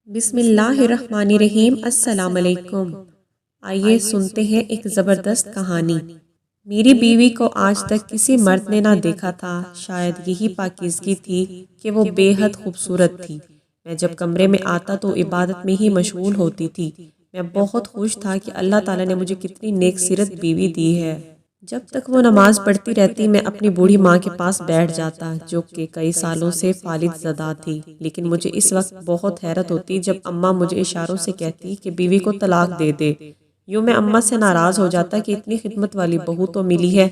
بسم اللہ الرحمن الرحیم۔ السلام علیکم۔ آئیے سنتے ہیں ایک زبردست کہانی۔ میری بیوی کو آج تک کسی مرد نے نہ دیکھا تھا، شاید یہی پاکیزگی تھی کہ وہ بے حد خوبصورت تھی۔ میں جب کمرے میں آتا تو عبادت میں ہی مشغول ہوتی تھی۔ میں بہت خوش تھا کہ اللہ تعالیٰ نے مجھے کتنی نیک سیرت بیوی دی ہے۔ جب تک وہ نماز پڑھتی رہتی میں اپنی بوڑھی ماں کے پاس بیٹھ جاتا، جو کہ کئی سالوں سے فالج زدہ تھی، لیکن مجھے اس وقت بہت حیرت ہوتی جب اماں مجھے اشاروں سے کہتی کہ بیوی کو طلاق دے دے۔ یوں میں اماں سے ناراض ہو جاتا کہ اتنی خدمت والی بہو تو ملی ہے،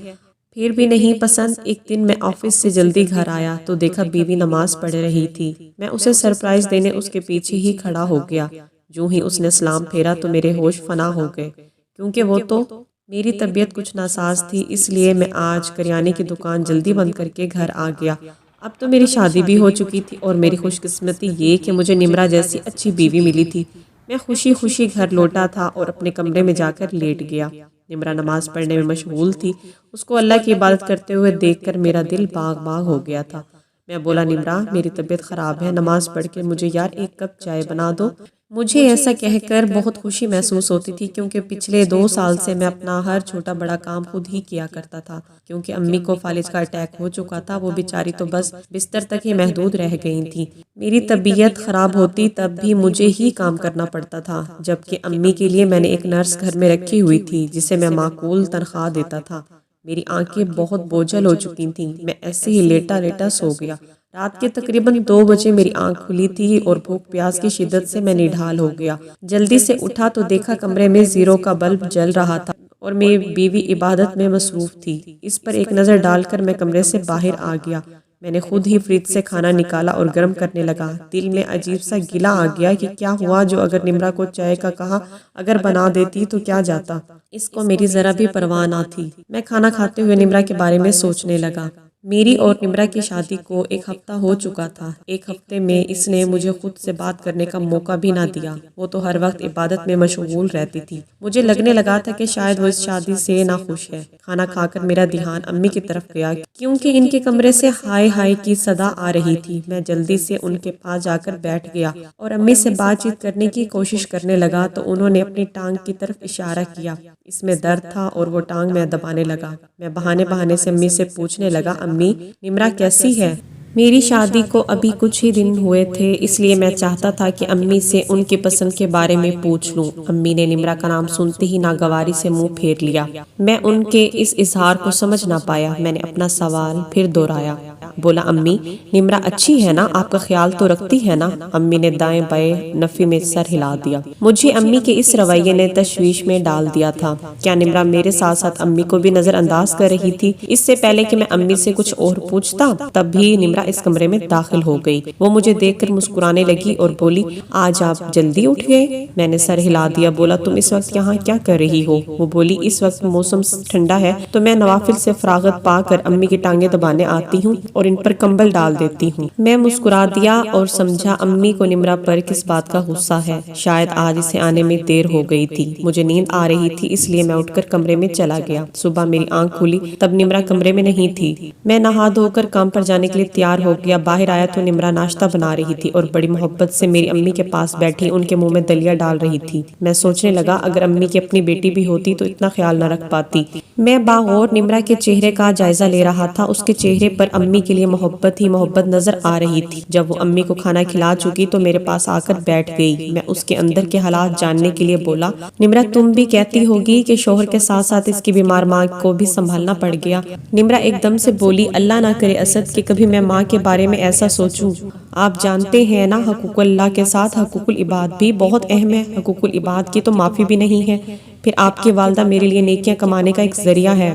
پھر بھی نہیں پسند۔ ایک دن میں آفس سے جلدی گھر آیا تو دیکھا بیوی نماز پڑھ رہی تھی۔ میں اسے سرپرائز دینے اس کے پیچھے ہی کھڑا ہو گیا۔ جو ہی اس نے سلام پھیرا تو میرے ہوش فنا ہو گئے، کیونکہ وہ تو میری طبیعت کچھ ناساز تھی، اس لیے میں آج کریانے کی دکان جلدی بند کر کے گھر آ گیا۔ اب تو میری شادی بھی ہو چکی تھی اور میری خوش قسمتی یہ کہ مجھے نمرا جیسی اچھی بیوی ملی تھی۔ میں خوشی خوشی گھر لوٹا تھا اور اپنے کمرے میں جا کر لیٹ گیا۔ نمرا نماز پڑھنے میں مشغول تھی۔ اس کو اللہ کی عبادت کرتے ہوئے دیکھ کر میرا دل باغ باغ ہو گیا تھا۔ میں بولا، نمرا میری طبیعت خراب ہے، نماز پڑھ کے مجھے یار ایک کپ چائے بنا دو۔ مجھے ایسا کہہ کر بہت خوشی محسوس ہوتی تھی، کیونکہ پچھلے 2 سال سے میں اپنا ہر چھوٹا بڑا کام خود ہی کیا کرتا تھا۔ کیونکہ امی کو فالج کا اٹیک ہو چکا تھا، وہ بیچاری تو بس بستر تک ہی محدود رہ گئی تھی۔ میری طبیعت خراب ہوتی تب بھی مجھے ہی کام کرنا پڑتا تھا، جبکہ امی کے لیے میں نے ایک نرس گھر میں رکھی ہوئی تھی جسے میں معقول تنخواہ دیتا تھا۔ میری آنکھیں بہت بوجھل ہو چکی تھیں، میں ایسے ہی لیٹا لیٹا سو گیا۔ رات کے تقریباً 2 بجے میری آنکھ کھلی تھی اور بھوک پیاس کی شدت سے میں نڈھال ہو گیا۔ جلدی سے اٹھا تو دیکھا کمرے میں زیرو کا بلب جل رہا تھا اور میری بیوی عبادت میں مصروف تھی۔ اس پر ایک نظر ڈال کر میں کمرے سے باہر آ گیا۔ میں نے خود ہی فریج سے کھانا نکالا اور گرم کرنے لگا۔ دل میں عجیب سا گلہ آ گیا کہ کیا ہوا جو اگر نمرا کو چائے کا کہا اگر بنا دیتی تو کیا جاتا، اس کو میری ذرا بھی پرواہ نہ تھی۔ میں کھانا کھاتے ہوئے نمرا کے بارے میں سوچنے لگا۔ میری اور نمرا کی شادی کو 1 ہفتہ ہو چکا تھا۔ 1 ہفتے میں اس نے مجھے خود سے بات کرنے کا موقع بھی نہ دیا۔ وہ تو ہر وقت عبادت میں مشغول رہتی تھی۔ مجھے لگنے لگا تھا کہ شاید وہ اس شادی سے ناخوش ہے۔ کھانا کھا کر میرا دھیان امی کی طرف گیا، کیونکہ ان کے کمرے سے ہائے ہائے کی صدا آ رہی تھی۔ میں جلدی سے ان کے پاس جا کر بیٹھ گیا اور امی سے بات چیت کرنے کی کوشش کرنے لگا تو انہوں نے اپنی ٹانگ کی طرف اشارہ کیا۔ اس میں درد تھا اور وہ ٹانگ میں دبانے لگا۔ میں بہانے سے امی سے پوچھنے لگا، امی نمرا کیسی ہے؟ میری شادی کو ابھی کچھ ہی دن ہوئے تھے، اس لیے میں چاہتا تھا کہ امی سے ان کی پسند کے بارے میں پوچھ لوں۔ امی نے نمرا کا نام سنتے ہی ناگواری سے منہ پھیر لیا۔ میں ان کے اس اظہار کو سمجھ نہ پایا۔ میں نے اپنا سوال پھر دہرایا، بولا، امی نمرا اچھی ہے نا، آپ کا خیال تو رکھتی ہے نا؟ امی نے دائیں بائیں نفی میں سر ہلا دیا۔ مجھے امی کے اس رویے نے تشویش میں ڈال دیا تھا۔ کیا نمرا میرے ساتھ ساتھ امی کو بھی نظر انداز کر رہی تھی؟ اس سے پہلے کہ میں امی سے کچھ اور پوچھتا تب بھی نمرا اس کمرے میں داخل ہو گئی۔ وہ مجھے دیکھ کر مسکرانے لگی اور بولی، آج آپ جلدی اٹھ گئے؟ میں نے سر ہلا دیا، بولا، تم اس وقت یہاں کیا کر رہی ہو؟ وہ بولی، اس وقت موسم ٹھنڈا ہے تو میں نوافل سے فراغت پا کر امی کی ٹانگیں دبانے آتی ہوں اور ان پر کمبل ڈال دیتی ہوں۔ میں مسکرا دیا اور سمجھا امی کو نمرا پر کس بات کا غصہ ہے۔ شاید آج اسے آنے میں دیر ہو گئی تھی۔ مجھے نیند آ رہی تھی، اس لیے میں اٹھ کر کمرے میں چلا گیا۔ صبح میری آنکھ کھلی تب نمرا کمرے میں نہیں تھی۔ میں نہا دھو کر کام پر جانے کے لیے تیار ہو گیا۔ باہر آیا تو نمرا ناشتہ بنا رہی تھی اور بڑی محبت سے میری امی کے پاس بیٹھی ان کے منہ میں دلیا ڈال رہی تھی۔ میں سوچنے لگا اگر امی کی اپنی بیٹی بھی ہوتی تو اتنا خیال نہ رکھ پاتی۔ میں باغور نمرا کے چہرے کا جائزہ لے رہا تھا۔ اس کے چہرے پر امی کے لیے محبت ہی محبت نظر آ رہی تھی۔ جب وہ امی کو کھانا کھلا چکی تو میرے پاس آ کر بیٹھ گئی۔ میں اس کے اندر کے حالات جاننے کے لیے بولا، نمرا تم بھی کہتی ہوگی کہ شوہر کے ساتھ ساتھ اس کی بیمار ماں کو بھی سنبھالنا پڑ گیا؟ نمرا ایک دم سے بولی، اللہ نہ کرے اسد کہ کبھی میں ماں کے بارے میں ایسا سوچوں۔ آپ جانتے ہیں نا حقوق اللہ کے ساتھ حقوق العباد بھی بہت اہم ہے۔ حقوق العباد کی تو معافی بھی نہیں ہے۔ پھر آپ کی والدہ میرے لیے نیکیاں کمانے کا ایک ذریعہ ہے۔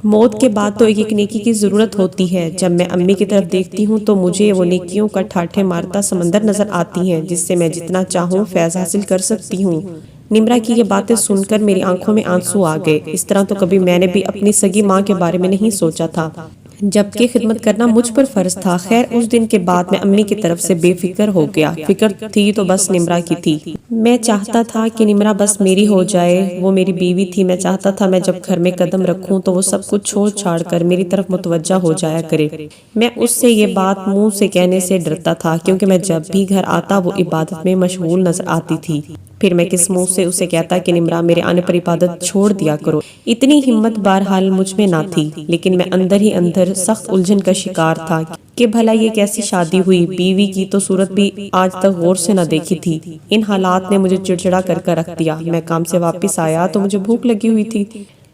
موت کے بعد تو ایک نیکی کی ضرورت ہوتی ہے۔ جب میں امی کی طرف دیکھتی ہوں تو مجھے وہ نیکیوں کا ٹھاٹھے مارتا سمندر نظر آتی ہیں جس سے میں جتنا چاہوں فیض حاصل کر سکتی ہوں۔ نمرا کی یہ باتیں سن کر میری آنکھوں میں آنسو آ گئے۔ اس طرح تو کبھی میں نے بھی اپنی سگی ماں کے بارے میں نہیں سوچا تھا۔ جبکہ خدمت کرنا مجھ پر فرض تھا۔ خیر اس دن کے بعد میں امی کی طرف سے بے فکر ہو گیا۔ فکر تھی تو بس نمرہ کی تھی۔ میں چاہتا تھا کہ نمرہ بس میری ہو جائے، وہ میری بیوی تھی۔ میں چاہتا تھا میں جب گھر میں قدم رکھوں تو وہ سب کچھ چھوڑ چھاڑ کر میری طرف متوجہ ہو جایا کرے۔ میں اس سے یہ بات منہ سے کہنے سے ڈرتا تھا، کیونکہ میں جب بھی گھر آتا وہ عبادت میں مشغول نظر آتی تھی۔ پھر میں کس منہ سے اسے کہتا کہ نمرہ میرے آنے پر عبادت چھوڑ دیا کرو۔ اتنی ہمت بہرحال مجھ میں نہ تھی، لیکن میں اندر ہی اندر سخت الجھن کا شکار تھا کہ بھلا یہ کیسی شادی ہوئی۔ بیوی کی تو صورت بھی آج تک غور سے نہ دیکھی تھی۔ ان حالات نے مجھے چڑچڑا کر رکھ دیا۔ میں کام سے واپس آیا تو مجھے بھوک لگی ہوئی تھی۔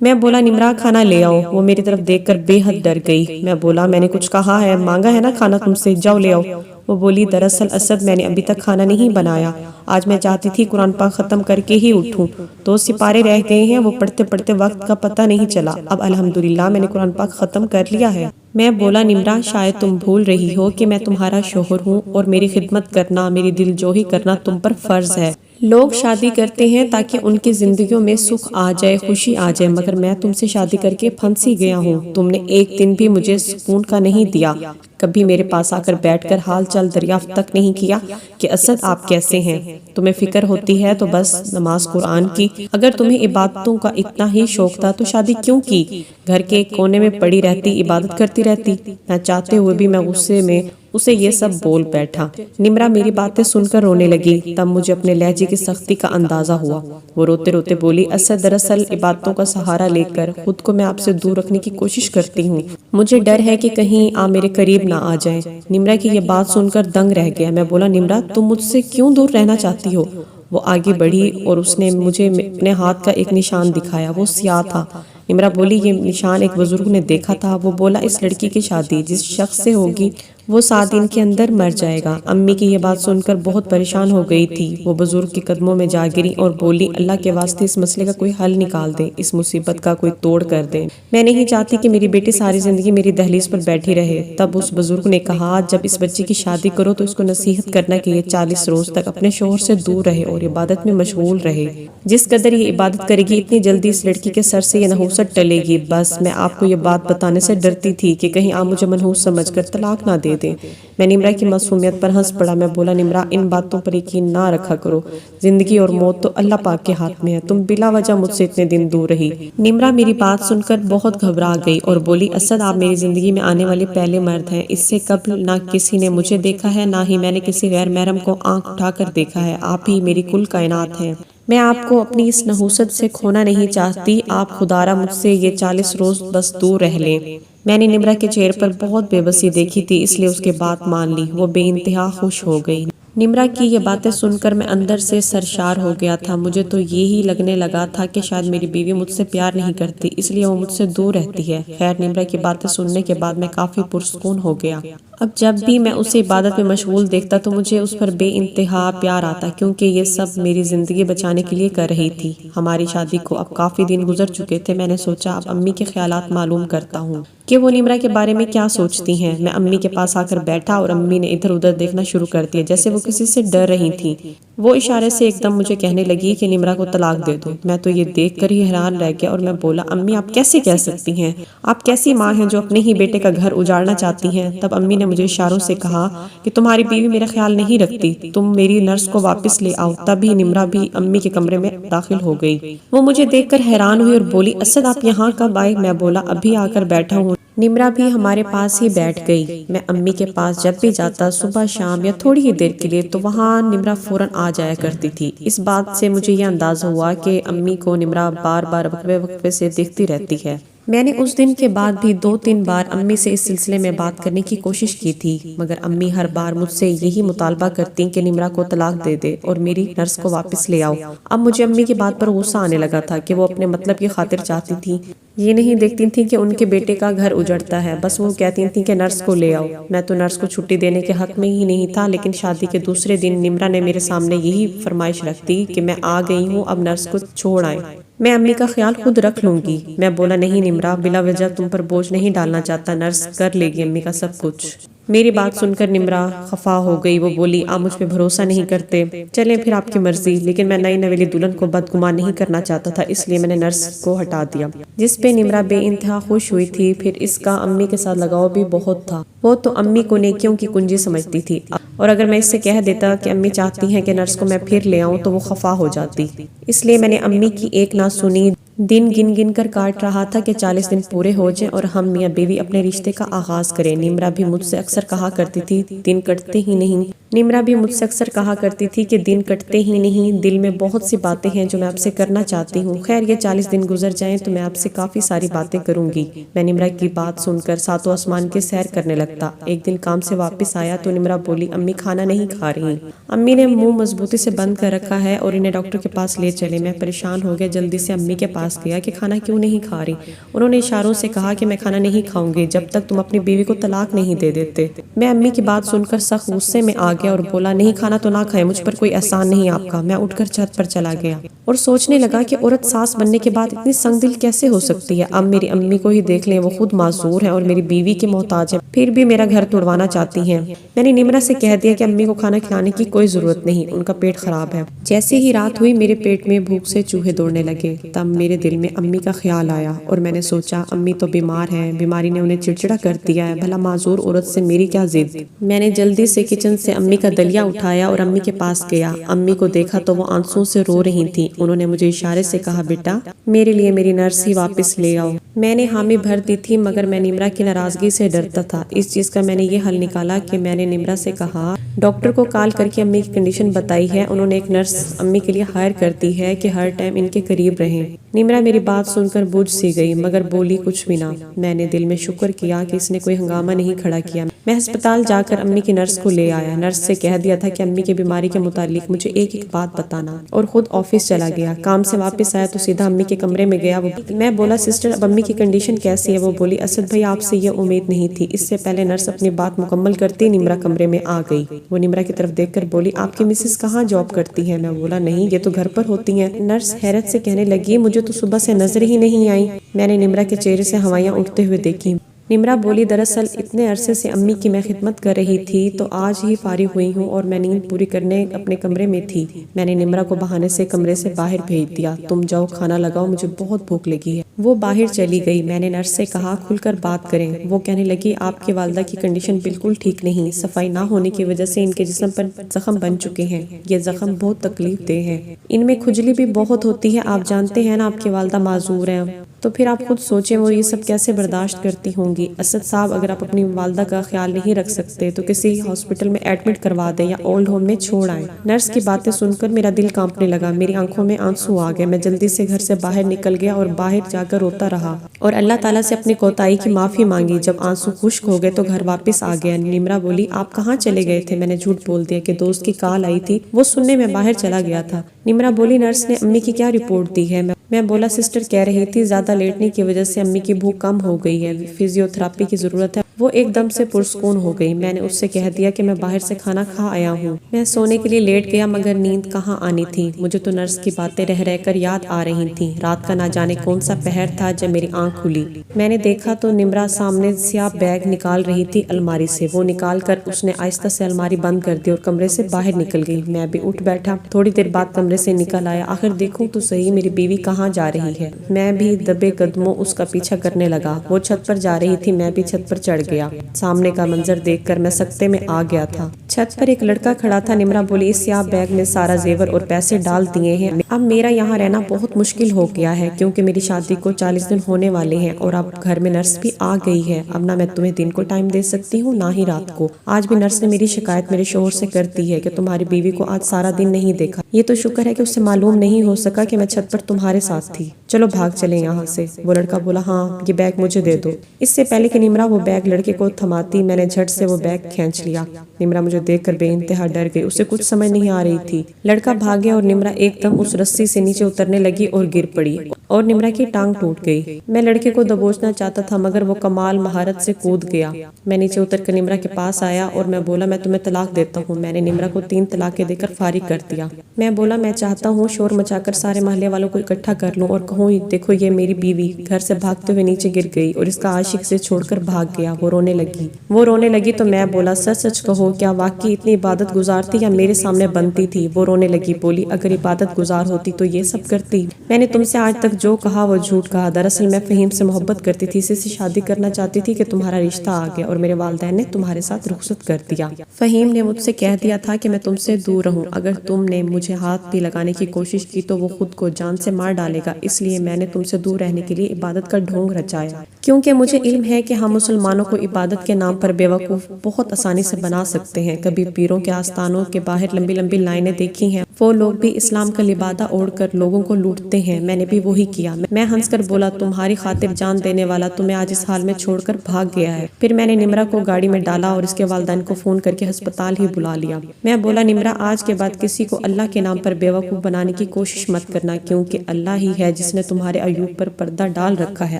میں بولا نمرہ کھانا لے آؤ۔ وہ میری طرف دیکھ کر بے حد ڈر گئی۔ میں بولا میں نے کچھ کہا ہے؟ مانگا ہے نا کھانا تم سے، جاؤ لے آؤ۔ وہ بولی دراصل اسد میں نے ابھی تک کھانا نہیں بنایا، آج میں چاہتی تھی قرآن پاک ختم کر کے ہی اٹھوں، 2 سپارے رہ گئے ہیں، وہ پڑھتے پڑھتے وقت کا پتہ نہیں چلا۔ اب الحمدللہ میں نے قرآن پاک ختم کر لیا ہے۔ میں بولا نمرہ شاید تم بھول رہی ہو کہ میں تمہارا شوہر ہوں اور میری خدمت کرنا، میری دل جوہی کرنا تم پر فرض ہے۔ لوگ شادی کرتے ہیں تاکہ ان کی زندگیوں میں سکھ آ جائے، خوشی آ جائے، مگر میں تم سے شادی کر کے پھنسی گیا ہوں۔ تم نے ایک دن بھی مجھے سکون کا نہیں دیا، کبھی میرے پاس آ کر بیٹھ کر حال چال دریافت تک نہیں کیا کہ اسد آپ کیسے ہیں۔ تمہیں فکر ہوتی ہے تو بس نماز قرآن کی، اگر تمہیں عبادتوں کا اتنا ہی شوق تھا تو شادی کیوں کی؟ گھر کے ایک کونے میں پڑی رہتی، عبادت کرتی رہتی۔ نہ چاہتے ہوئے بھی میں غصے میں اسے یہ سب بول بیٹھا۔ نمرہ میری باتیں سن کر رونے لگی، تب مجھے اپنے لہجے کی سختی کا اندازہ ہوا۔ وہ روتے روتے بولی اسد دراصل عبادتوں کا سہارا لے کر خود کو میں آپ سے دور رکھنے کی کوشش کرتی ہوں، مجھے ڈر ہے کہ کہیں آپ میرے قریب نہ آ جائیں۔ نمرہ کی یہ بات سن کر دنگ رہ گیا۔ میں بولا نمرہ تم مجھ سے کیوں دور رہنا چاہتی ہو؟ وہ آگے بڑھی اور اس نے مجھے اپنے ہاتھ کا ایک نشان دکھایا، وہ سیاہ تھا۔ نمرہ بولی یہ نشان ایک بزرگ نے دیکھا تھا، وہ بولا اس لڑکی کی شادی جس شخص سے ہوگی وہ 7 دن کے اندر مر جائے گا۔ امی کی یہ بات سن کر بہت پریشان ہو گئی تھی۔ وہ بزرگ کے قدموں میں جا گری اور بولی اللہ کے واسطے اس مسئلے کا کوئی حل نکال دیں، اس مصیبت کا کوئی توڑ کر دیں۔ میں نہیں چاہتی کہ میری بیٹی ساری زندگی میری دہلیز پر بیٹھی رہے۔ تب اس بزرگ نے کہا جب اس بچی کی شادی کرو تو اس کو نصیحت کرنا کہ یہ 40 روز تک اپنے شوہر سے دور رہے اور عبادت میں مشغول رہے۔ جس قدر یہ عبادت کرے گی اتنی جلدی اس لڑکی کے سر سے یہ نحوست ٹلے گی۔ بس میں آپ کو یہ بات بتانے سے ڈرتی تھی کہ کہیں آپ مجھے منحوس سمجھ کر طلاق نہ دے دیں۔ میں نمرہ کی معصومیت پر ہنس پڑا۔ میں بولا نمرہ ان باتوں پر یقین نہ رکھا کرو، زندگی اور موت تو اللہ پاک کے ہاتھ میں ہے، تم بلا وجہ مجھ سے اتنے دن دور رہی۔ نمرہ میری بات سن کر بہت گھبرا گئی اور بولی اسد آپ میری زندگی میں آنے والے پہلے مرد ہیں، اس سے قبل نہ کسی نے مجھے دیکھا ہے، نہ ہی میں نے کسی غیر محرم کو آنکھ اٹھا کر دیکھا ہے، آپ ہی میری کل کائنات ہیں۔ میں آپ کو اپنی اس نحوست سے کھونا نہیں چاہتی، آپ خدارا مجھ سے یہ 40 روز بس دور رہ لیں۔ میں نے نمرہ کے چہرے پر بہت بے بسی دیکھی تھی، اس لیے اس کے بات مان لی۔ وہ بے انتہا خوش ہو گئی۔ نمرہ کی یہ باتیں سن کر میں اندر سے سرشار ہو گیا تھا۔ مجھے تو یہی لگنے لگا تھا کہ شاید میری بیوی مجھ سے پیار نہیں کرتی، اس لیے وہ مجھ سے دور رہتی ہے۔ خیر نمرہ کی باتیں سننے کے بعد میں کافی پرسکون ہو گیا۔ اب جب بھی میں اسے عبادت میں مشغول دیکھتا تو مجھے اس پر بے انتہا پیار آتا، کیونکہ یہ سب میری زندگی بچانے کے لیے کر رہی تھی۔ ہماری شادی کو اب کافی دن گزر چکے تھے۔ میں نے سوچا اب امی کے خیالات معلوم کرتا ہوں کہ وہ نمرہ کے بارے میں کیا سوچتی ہیں۔ میں امی کے پاس آ کر بیٹھا اور امی نے ادھر ادھر دیکھنا شروع کر دیا جیسے وہ کسی سے ڈر رہی تھیں۔ وہ اشارے سے ایک دم مجھے کہنے لگی کہ نمرہ کو طلاق دے دو۔ میں تو یہ دیکھ کر ہی حیران رہ گیا اور میں بولا امی آپ کیسے کہہ سکتی ہیں؟ آپ کیسی ماں ہیں جو اپنے ہی بیٹے کا گھر اجاڑنا چاہتی ہیں؟ تب امی نے مجھے اشاروں سے کہا کہ تمہاری بیوی میرا خیال نہیں رکھتی، تم میری نرس کو واپس لے آؤ۔ تب ہی نمرہ بھی امی کے کمرے میں داخل ہو گئی۔ وہ مجھے دیکھ کر حیران ہوئی اور بولی اسد آپ یہاں کب آئے؟ میں بولا ابھی آ کر بیٹھا ہوں۔ نمرہ بھی ہمارے پاس ہی بیٹھ گئی۔ میں امی کے پاس جب بھی جاتا صبح شام یا تھوڑی ہی دیر کے لیے تو وہاں نمرہ فوراً آ جایا کرتی تھی۔ اس بات سے مجھے یہ اندازہ ہوا کہ امی کو نمرہ بار بار وقفے وقفے سے دیکھتی رہتی ہے۔ میں نے اس دن کے بعد بھی 2-3 بار امی سے اس سلسلے میں بات کرنے کی کوشش کی تھی، مگر امی ہر بار مجھ سے یہی مطالبہ کرتی کہ نمرہ کو طلاق دے دے اور میری نرس کو واپس لے آؤ۔ اب مجھے امی کی بات پر غصہ آنے لگا تھا کہ وہ اپنے مطلب کی خاطر چاہتی تھی، یہ نہیں دیکھتی تھی کہ ان کے بیٹے کا گھر اجڑتا ہے، بس وہ کہتی تھی کہ نرس کو لے آؤ۔ میں تو نرس کو چھٹی دینے کے حق میں ہی نہیں تھا، لیکن شادی کے دوسرے دن نمرہ نے میرے سامنے یہی فرمائش رکھ دی کہ میں آ گئی ہوں، اب نرس کو چھوڑ آئیں، میں امی کا خیال خود رکھ لوں گی۔ میں بولا نہیں نمرہ، بلا وجہ تم پر بوجھ نہیں ڈالنا چاہتا، نرس کر لے گی امی کا سب کچھ۔ میری بات سن کر نمرا خفا ہو گئی. وہ بولی آپ مجھ پہ بھروسہ نہیں کرتے. چلیں پھر آپ کی مرضی، لیکن میں نئی نویلی دلہن کو بدگمان نہیں کرنا چاہتا تھا، اس لیے میں نے نرس کو ہٹا دیا، جس پہ نمرا بے انتہا خوش ہوئی تھی. پھر اس کا امی کے ساتھ لگاؤ بھی بہت تھا. وہ تو امی کو نیکیوں کی کنجی سمجھتی تھی، اور اگر میں اس سے کہہ دیتا کہ امی چاہتی ہیں کہ نرس کو میں پھر لے آؤں تو وہ خفا ہو جاتی. اس لیے میں نے امی کی ایک نہ سنی. دن گن گن کر کاٹ رہا تھا کہ 40 دن پورے ہو جائیں اور ہم میاں بیوی اپنے رشتے کا آغاز کریں. نمرا بھی مجھ سے اکثر کہا کرتی تھی دن کٹتے ہی نہیں. نمرا بھی مجھ سے اکثر کہا کرتی تھی کہ دن کٹتے ہی نہیں، دل میں بہت سی باتیں ہیں جو میں آپ سے کرنا چاہتی ہوں. خیر یہ 40 دن گزر جائیں تو میں آپ سے کافی ساری باتیں کروں گی. میں نمرا کی بات سن کر ساتوں آسمان کی سیر کرنے لگتا. ایک دن کام سے واپس آیا تو نمرا بولی امی کھانا نہیں کھا رہی. امی نے منہ مضبوطی سے بند کر رکھا ہے اور انہیں ڈاکٹر کے پاس لے چلے. میں پریشان ہو گیا، جلدی سے امی کے پاس گیا کہ کھانا کیوں نہیں کھا رہی. انہوں نے اشاروں سے کہا کہ میں کھانا نہیں کھاؤں گی جب تک تم اپنی بیوی کو طلاق نہیں دے دیتے. میں امی کی بات سن کر سخت غصے میں آ گیا اور بولا نہیں کھانا تو نہ کھائے، مجھ پر کوئی احسان نہیں آپ کا. میں اٹھ کر چھت پر چلا گیا اور سوچنے لگا کہ عورت ساس بننے کے بعد اتنی سنگ دل کیسے ہو سکتی ہے. اب میری امی کو ہی دیکھ لیں، وہ خود معذور ہیں اور میری بیوی کی محتاج ہیں، پھر بھی میرا گھر توڑوانا چاہتی ہیں. میں نے نمرا سے کہہ دیا کہ امی کو کھانا کھلانے کی کوئی ضرورت نہیں، ان کا پیٹ خراب ہے. جیسے ہی رات ہوئی میرے پیٹ میں بھوک سے چوہے دوڑنے لگے. تب میرے دل میں امی کا خیال آیا اور میں نے سوچا امی تو بیمار ہیں، بیماری نے انہیں چڑچڑا کر دیا ہے، بھلا معذور عورت سے میری کیا ضد. میں نے جلدی سے کچن سے امی کا دلیا اٹھایا اور امی کے پاس گیا. امی کو دیکھا تو وہ آنسوں سے رو رہی تھیں. انہوں نے مجھے اشارے سے کہا بیٹا میرے لیے میری نرس ہی واپس لے آؤ. میں نے حامی بھر دی تھی مگر میں نمرا کی ناراضگی سے ڈرتا تھا. اس چیز کا میں نے یہ حل نکالا کہ میں نے نمرا سے کہا ڈاکٹر کو کال کر کے امی کی کنڈیشن بتائی ہے، انہوں نے ایک نرس امی کے لیے ہائر کر دی ہے کہ ہر ٹائم ان کے قریب رہیں. نمرا میری بات سن کر بجھ سی گئی مگر بولی کچھ بھی نہ. میں نے دل میں شکر کیا کہ اس نے کوئی ہنگامہ نہیں کھڑا کیا. میں ہسپتال جا کر امی کی نرس کو لے آیا. نرس سے کہہ دیا تھا کہ امی کی بیماری کے متعلق مجھے ایک ایک بات بتانا، اور خود آفس چلا گیا. کام سے واپس آیا تو سیدھا امی کے کمرے میں گیا. میں بولا سسٹر اب امی کی کنڈیشن کیسی ہے؟ وہ بولی اسد بھائی آپ سے یہ امید نہیں تھی. اس سے پہلے نرس اپنی بات مکمل کرتی نمرا کمرے میں آ گئی. وہ نمرا کی طرف دیکھ کر بولی آپ کی مسز کہاں جاب کرتی ہے؟ میں بولا نہیں یہ تو گھر پر ہوتی ہیں. نرس حیرت سے کہنے لگی مجھے تو صبح سے نظر ہی نہیں آئی. میں نے نمرا کے چہرے سے ہوائیاں اٹھتے ہوئے دیکھی. نمرا بولی دراصل اتنے عرصے سے امی کی میں خدمت کر رہی تھی تو آج ہی فارغ ہوئی ہوں اور میں نیند پوری کرنے اپنے کمرے میں تھی. میں نے نمرا کو بہانے سے کمرے سے باہر بھیج دیا. تم جاؤ کھانا لگاؤ، مجھے بہت بھوک لگی ہے. وہ باہر چلی گئی. میں نے نرس سے کہا کھل کر بات کریں. وہ کہنے لگی آپ کی والدہ کی کنڈیشن بالکل ٹھیک نہیں، صفائی نہ ہونے کی وجہ سے ان کے جسم پر زخم بن چکے ہیں. یہ زخم بہت تکلیف دہ ہیں، ان میں کھجلی بھی بہت ہوتی ہے. آپ جانتے ہیں نا آپ کی والدہ معذور ہیں، تو پھر آپ خود سوچیں وہ یہ سب کیسے برداشت کرتی ہوں گی. اسد صاحب اگر آپ اپنی والدہ کا خیال نہیں رکھ سکتے تو کسی ہاسپٹل میں ایڈمٹ کروا دیں یا اولڈ ہوم میں چھوڑ آئیں. نرس کی باتیں سن کر میرا دل کانپنے لگا. میری آنکھوں میں آنسو آ گئے. میں جلدی سے گھر سے باہر نکل گیا اور باہر جا کر روتا رہا اور اللہ تعالیٰ سے اپنی کوتاہی کی معافی مانگی. جب آنسو خشک ہو گئے تو گھر واپس آ گیا. نمرا بولی آپ کہاں چلے گئے تھے؟ میں نے جھوٹ بول دیا کہ دوست کی کال آئی تھی، وہ سننے میں باہر چلا گیا تھا. نمرا بولی نرس نے امی کی کیا رپورٹ دی ہے؟ میں بولا سسٹر کہہ رہی تھی زیادہ لیٹنے کی وجہ سے امی کی بھوک کم ہو گئی ہے، فزیو تھراپی کی ضرورت ہے. وہ ایک دم سے پرسکون ہو گئی. میں نے اس سے کہہ دیا کہ میں باہر سے کھانا کھا آیا ہوں. میں سونے کے لیے لیٹ گیا مگر نیند کہاں آنی تھی. مجھے تو نرس کی باتیں رہ رہ کر یاد آ رہی تھیں. رات کا نہ جانے کون سا پہر تھا جب میری آنکھ کھلی. میں نے دیکھا تو نمرا سامنے سیاہ بیگ نکال رہی تھی الماری سے. وہ نکال کر اس نے آہستہ سے الماری بند کر دی اور کمرے سے باہر نکل گئی. میں بھی اٹھ بیٹھا. تھوڑی دیر بعد کمرے سے نکل آیا. آخر دیکھوں تو صحیح میری بیوی کہاں جا رہی ہے. میں بھی دبے قدموں اس کا پیچھا کرنے لگا. وہ چھت پر جا رہی تھی، میں بھی چھت پر چڑھ گیا. سامنے کا منظر دیکھ کر میں سکتے میں آ گیا تھا. چھت پر ایک لڑکا کھڑا تھا. نمرا بولی اس سیاہ بیگ میں سارا زیور اور پیسے ڈال دیے ہیں. اب میرا یہاں رہنا بہت مشکل ہو گیا ہے کیونکہ میری شادی کو 40 دن ہونے والے ہیں اور اب گھر میں نرس بھی آ گئی ہے. اب نہ میں تمہیں دن کو ٹائم دے سکتی ہوں نہ ہی رات کو. آج بھی نرس نے میری شکایت میرے شوہر سے کر دی ہے کہ تمہاری بیوی کو آج سارا دن نہیں دیکھا. یہ تو شکر ہے کہ اس سے معلوم نہیں ہو سکا کہ میں چھت پر تمہارے ساتھ تھی. چلو بھاگ چلیں یہاں سے. وہ لڑکا بولا ہاں یہ بیگ مجھے دے دو. اس سے پہلے کہ نمرا وہ بیگ لڑکے کو تھماتی میں نے جھٹ سے وہ بیگ کھینچ لیا. نمرا مجھے دیکھ کر بے انتہا ڈر گئی. اسے کچھ سمجھ نہیں آ رہی تھی. لڑکا بھاگ گیا اور نمرہ ایک دم اس رسی سے نیچے اترنے لگی اور گر پڑی اور نمرہ کی ٹانگ ٹوٹ گئی. میں لڑکے کو دبوچنا چاہتا تھا مگر وہ کمال مہارت سے کود گیا. میں نیچے اتر کر نمرہ کے پاس آیا اور میں بولا میں تمہیں طلاق دیتا ہوں. میں نے نمرہ کو 3 طلاقیں دے کر فارغ کر دیا. میں بولا میں چاہتا ہوں شور مچا کر سارے محلے والوں کو اکٹھا کر لوں اور کہوں دیکھو یہ میری بیوی. گھر سے بھاگتے ہوئے نیچے گر گئی اور اس کا عاشق سے چھوڑ کر بھاگ گیا. وہ رونے لگی تو میں بولا سچ سچ کہو کیا واقعی اتنی عبادت گزار تھی یا میرے سامنے بنتی تھی؟ وہ رونے لگی. بولی اگر عبادت گزار ہوتی تو یہ سب کرتی؟ میں نے تم سے آج تک جو کہا وہ جھوٹ کہا. دراصل میں فہیم سے محبت کرتی تھی. اسے شادی کرنا چاہتی تھی کہ تمہارا رشتہ آ گیا اور میرے والدین نے تمہارے ساتھ رخصت کر دیا. فہیم نے مجھ سے کہہ دیا تھا کہ میں تم سے دور رہوں. اگر تم نے مجھے ہاتھ بھی لگانے کی کوشش کی تو وہ خود کو جان سے مار ڈالے گا. اس لیے میں نے تم سے دور رہنے کے لیے عبادت کا ڈھونگ رچایا. کیونکہ مجھے علم ہے کہ ہم مسلمانوں کو عبادت کے نام پر بیوقوف بہت آسانی سے بنا سکتے ہیں. کبھی پیروں کے آستانوں کے باہر لمبی لمبی لائنیں دیکھی ہیں. وہ لوگ بھی اسلام کا لبادہ اوڑھ کر لوگوں کو لوٹتے ہیں. میں نے بھی وہی کیا. میں ہنس کر بولا تمہاری خاطر جان دینے والا تمہیں آج اس حال میں چھوڑ کر بھاگ گیا ہے. پھر میں نے نمرہ کو گاڑی میں ڈالا اور اس کے والدین کو فون کر کے ہسپتال ہی بلا لیا. میں بولا نمرہ آج کے بعد کسی کو اللہ کے نام پر بیوقوف بنانے کی کوشش مت کرنا کیونکہ اللہ ہی ہے جس نے تمہارے عیوب پر پردہ ڈال رکھا ہے.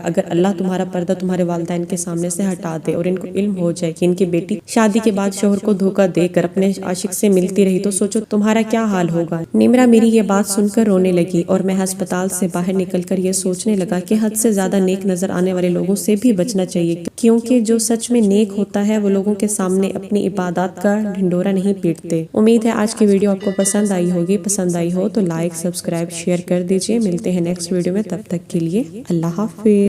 اگر اللہ تمہارا پردہ تمہارے والدین کے سامنے سے ہٹا دے اور ان کو علم ہو جائے کہ ان کی بیٹی شادی کے بعد شوہر کو دھوکہ دے کر اپنے عاشق سے ملتی رہی تو سوچو تمہارا کیا حال ہوگا. نمرہ میری یہ بات سن کر رونے لگی اور میں ہسپتال سے باہر نکل کر یہ سوچنے لگا کہ حد سے زیادہ نیک نظر آنے والے لوگوں سے بھی بچنا چاہیے کیونکہ جو سچ میں نیک ہوتا ہے وہ لوگوں کے سامنے اپنی عبادات کا ڈھنڈورا نہیں پیٹتے. امید ہے آج کی ویڈیو آپ کو پسند آئی ہوگی. پسند آئی ہو تو لائک سبسکرائب شیئر کر دیجیے. ملتے ہیں نیکسٹ ویڈیو میں. تب تک کے لیے اللہ حافظ.